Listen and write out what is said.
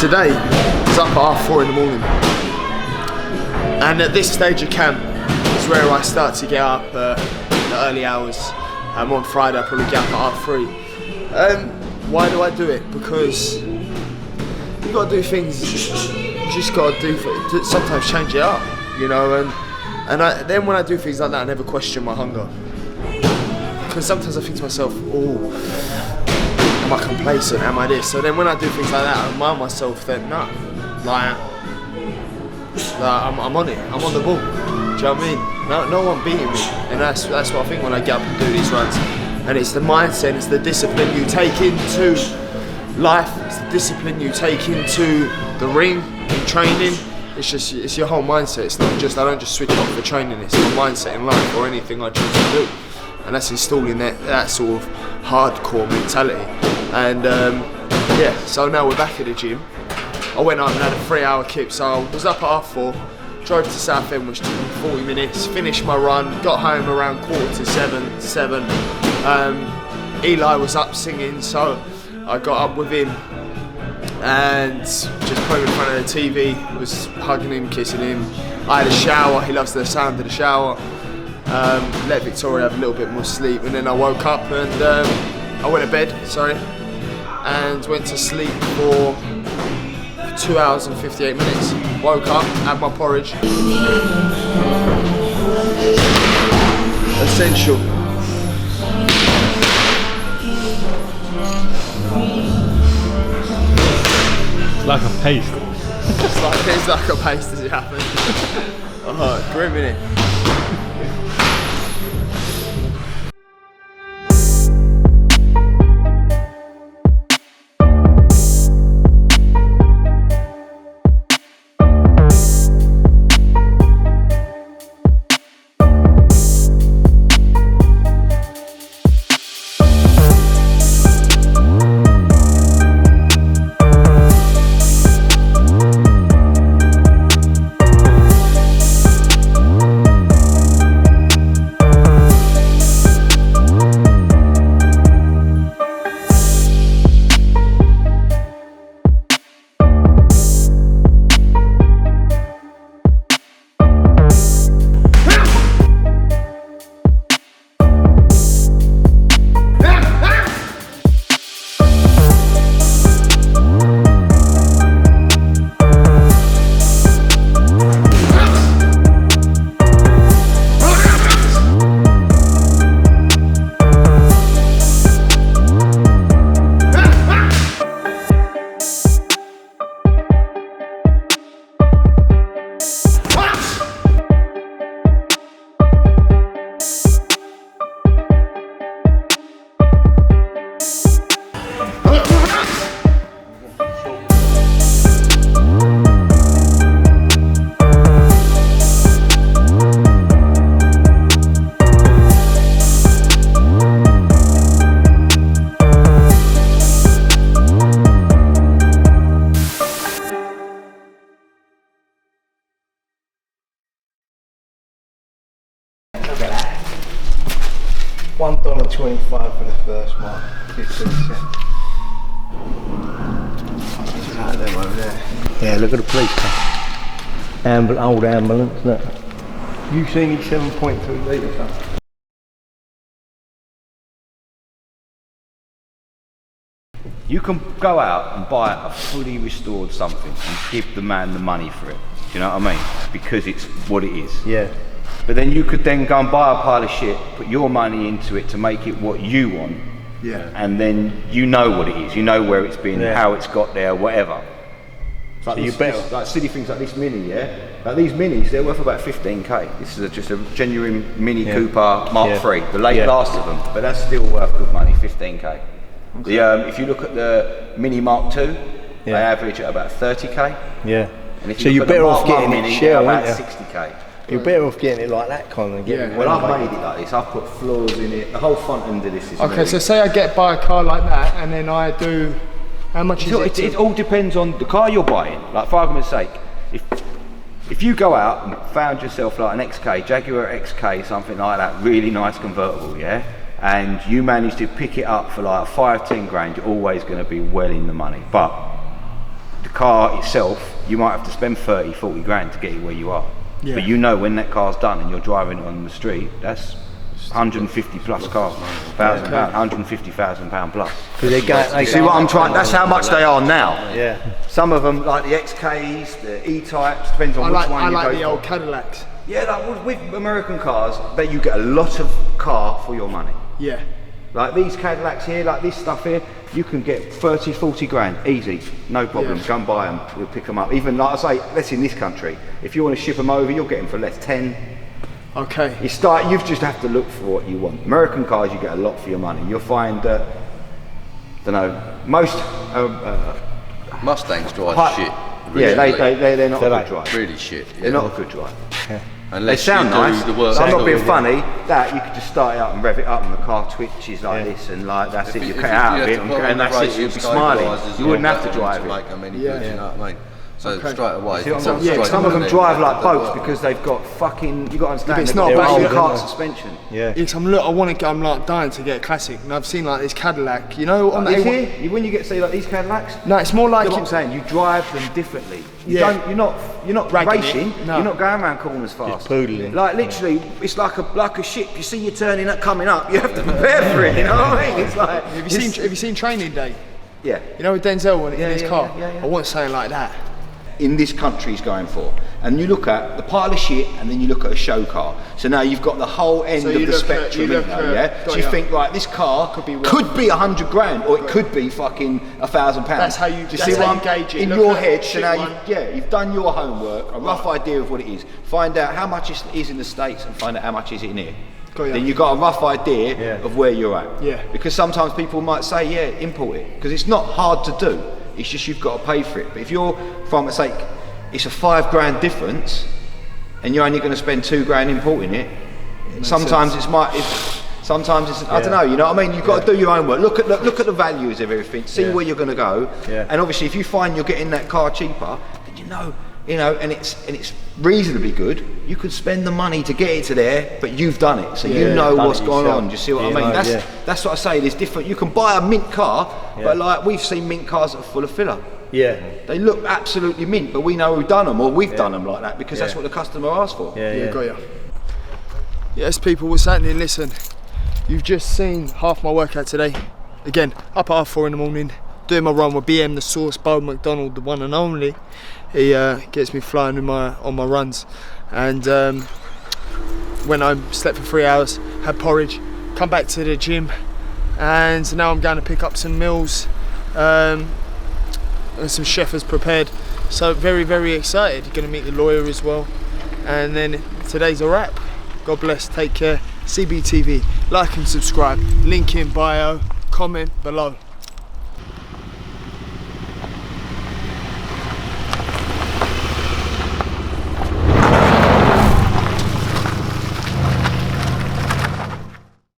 today I was up at 4:30 in the morning, and at this stage of camp is where I start to get up the early hours. On Friday I probably get up at 3:30. Why do I do it? Because you got to do things. You just got to sometimes change it up, you know. Then when I do things like that, I never question my hunger. Because sometimes I think to myself, oh, am I complacent? Am I this? So then when I do things like that, I remind myself that no, I'm on it. I'm on the ball. Do you know what I mean? No one beating me, and that's what I think when I get up and do these runs. And it's the mindset, it's the discipline you take into life, it's the discipline you take into the ring, in training. It's your whole mindset. It's not just, I don't just switch off for training, it's my mindset in life or anything I choose to do. And that's installing that sort of hardcore mentality. And yeah, so now we're back at the gym. I went up and had a 3-hour kip, so I was up at 4:30, drove to Southend, which took me 40 minutes, finished my run, got home around 7:15. Eli was up singing, so I got up with him and just put him in front of the TV, was hugging him, kissing him. I had a shower, he loves the sound of the shower. Let Victoria have a little bit more sleep, and then I woke up and I went to bed, and went to sleep for 2 hours and 58 minutes. Woke up, had my porridge. Essential. Like a paste. It's like a paste as it happens. Oh, grim, innit? $1.25 for the first mark. 15 cents. Out of them over there. Yeah, look at the police car. Old ambulance, look. You seen 7.3 litres car. You can go out and buy a fully restored something and give the man the money for it. Do you know what I mean? Because it's what it is. Yeah. But then you could then go and buy a pile of shit, put your money into it to make it what you want. Yeah. And then you know what it is. You know where it's been, how it's got there, whatever. Like, so like silly things like this Mini, yeah? Like these Minis, they're worth about 15k. This is just a genuine Mini Cooper Mark III, the last of them. But that's still worth good money, 15k. Okay. If you look at the Mini Mark II, they average at about 30k. Yeah. And if so you you're better off getting Mini, it shell, about aren't you? 60k. You're better off getting it like that kind of getting Well, I've made it like this. I've put floors in it. The whole front end of this is okay, so say I buy a car like that, and then I do. How much is it? It all depends on the car you're buying. Like, for argument's sake, if you go out and found yourself like an XK, Jaguar XK, something like that, really nice convertible, yeah, and you manage to pick it up for like 5-10 grand, you're always going to be well in the money. But car itself, you might have to spend 30, 40 grand to get you where you are. Yeah. But you know when that car's done and you're driving it on the street, that's 150 plus car, £1,000, £150,000 plus. You see what I'm trying? That's how much they are now. Yeah. Some of them, like the XKs, the E-types, depends on which one I you like go the for. old Cadillacs. Yeah, like with American cars, that you get a lot of car for your money. Yeah. Like these Cadillacs here, like this stuff here, you can get 30, 40 grand, easy, no problem. Yeah. Go and buy them, we'll pick them up. Even like I say, that's in this country. If you want to ship them over, you'll get them for less, 10. Okay. You just have to look for what you want. American cars, you get a lot for your money. You'll find that, don't know, most Mustangs drive shit. Yeah, they're not a good drive. Really shit. Yeah. They're not a good drive. Yeah. Unless they sound you do nice. the work. So I'm not being funny. That you could just start it up and rev it up, and the car twitches like this, and like that's it. You cut out of it, and that's it. You'd be smiling. You wouldn't have to drive it. Make them any good, you know what I mean? So straight away. Some of them drive like boats because they've got fucking. You got to understand. it's They've not got about their you. own kart suspension. Yeah. Yes, I'm like dying to get a classic, and I've seen like this Cadillac, you know, on the This A1. here, when you get like these Cadillacs. No, it's more like What I'm saying, you drive them differently. You're not Dragging racing. it, no. You're not going around corners fast. poodling. Like literally, it's like a ship. You see you turning up, coming up. You have to prepare for it. You know what I mean? It's like. Have you seen Training Day? Yeah. You know, with Denzel in his car. yeah. I want something like that. In this country he's going for. And you look at the pile of shit and then you look at a show car. So now you've got the whole end of the spectrum in there, yeah? So you think, right, this car could be 100 grand or it could be fucking £1,000. That's how you gauge it. In Look your at head, the so shit now one. you've done your homework, a rough idea of what it is. Find out how much it is in the States and find out how much is it in here. Got ya. Then you've got a rough idea of where you're at. Yeah. Because sometimes people might say, yeah, import it. Because it's not hard to do. It's just you've got to pay for it. But if you're, for argument's sake, it's a £5 grand difference, and you're only going to spend £2 grand importing it. Sometimes it's I don't know. You know what I mean? You've got to do your own work. Look at the values of everything. See where you're going to go. Yeah. And obviously, if you find you're getting that car cheaper, then you know, and it's reasonably good. You could spend the money to get it to there, but you've done it, so you know what's going on. Do you see what I mean? That's what I say. There's different. You can buy a mint car, but like we've seen mint cars that are full of filler. Yeah. They look absolutely mint, but we know who've done them, or we've done them like that because that's what the customer asked for. Yeah, got ya. Yes, people, what's happening? Listen, you've just seen half my workout today. Again, up at 4:30 in the morning, doing my run with BM, the Sauce, Bo McDonald, the one and only. He gets me flying on my runs. And went home, slept for 3 hours, had porridge, come back to the gym, and now I'm going to pick up some meals. And some chef has prepared, so very, very excited. Going to meet the lawyer as well, and then today's a wrap. God bless, take care. CBTV, like and subscribe, link in bio, comment below.